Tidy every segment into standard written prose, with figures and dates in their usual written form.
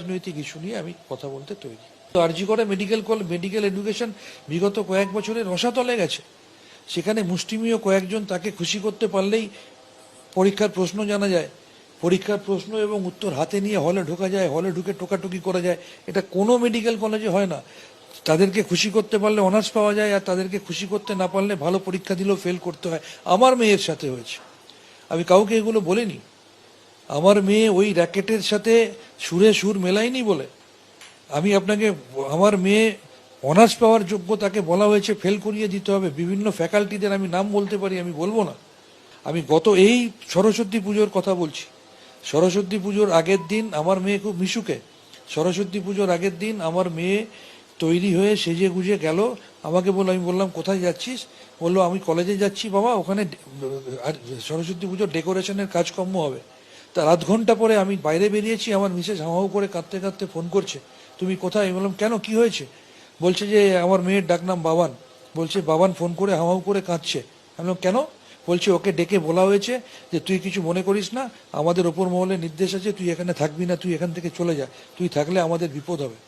রাজনৈতিক ইস্যু নিয়ে আমি কথা বলতে তৈরি। তো আরজি করে মেডিকেল এডুকেশন বিগত কয়েক বছরে রসাতলে গেছে। সেখানে মুষ্টিমেয় কয়েকজন তাকে খুশি করতে পারলেই পরীক্ষার প্রশ্ন জানা যায়, পরীক্ষার প্রশ্ন এবং উত্তর হাতে নিয়ে হলে ঢোকা যায়, হলে ঢুকে টোকাটুকি করা যায়। এটা কোনো মেডিকেল কলেজে হয় না। তাদেরকে খুশি করতে পারলে অনার্স পাওয়া যায়, আর তাদেরকে খুশি করতে না পারলে ভালো পরীক্ষা দিলেও ফেল করতে হয়। আমার মেয়ের সাথে হয়েছে, আমি কাউকে এগুলো বলিনি। আমার মেয়ে ওই র্যাকেটের সাথে সুরে সুর মেলায়নি বলে আমি আপনাকে, আমার মেয়ে অনার্স পাওয়ার যোগ্য, তাকে বলা হয়েছে ফেল করিয়ে দিতে হবে। বিভিন্ন ফ্যাকাল্টিদের আমি নাম বলতে পারি, আমি বলবো না। আমি এই সরস্বতী পুজোর কথা বলছি। সরস্বতী পুজোর আগের দিন আমার মেয়ে খুব মিশুকে। সরস্বতী পুজোর আগের দিন আমার মেয়ে তৈরি হয়ে সেজে গুজে গেল, আমাকে বললো, আমি বললাম কোথায় যাচ্ছিস? বললো আমি কলেজে যাচ্ছি বাবা, ওখানে সরস্বতী পুজোর ডেকোরেশনের কাজকর্ম হবে। তার আধ ঘন্টা পরে আমি বাইরে বেরিয়েছি, আমার মিসেস হাওয়াও করে কাঁদতে কাঁদতে ফোন করছে, তুমি কোথায়? আমি বললাম কেন, কি হয়েছে? বলছে যে আমার মেয়ের ডাকনাম বাবান। বলছে বাবান ফোন করে হাওয়াও করে কাঁদছে। আমি বললাম কেন? বলছে ওকে ডেকে বলা হয়েছে যে তুই কিছু মনে করিস না, আমাদের ওপর মহলে নির্দেশ আছে, তুই এখানে থাকবি না, তুই এখান থেকে চলে যা, তুই থাকলে আমাদের বিপদ হবে।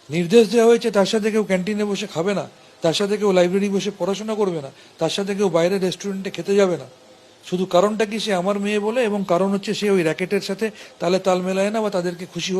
নির্দেশ দেওয়া হয়েছে, তার সাথে কেউ ক্যান্টিনে বসে খাবে না, তার সাথে কেউ লাইব্রেরি বসে পড়াশোনা করবে না, তার সাথে কেউ বাইরে রেস্টুরেন্টে খেতে যাবে না। শুধু কারণটা কি, সে আমার মেয়ে বলে, এবং কারণ হচ্ছে সে ওই র্যাকেটের সাথে তালে তাল মেলায় না বা তাদেরকে খুশি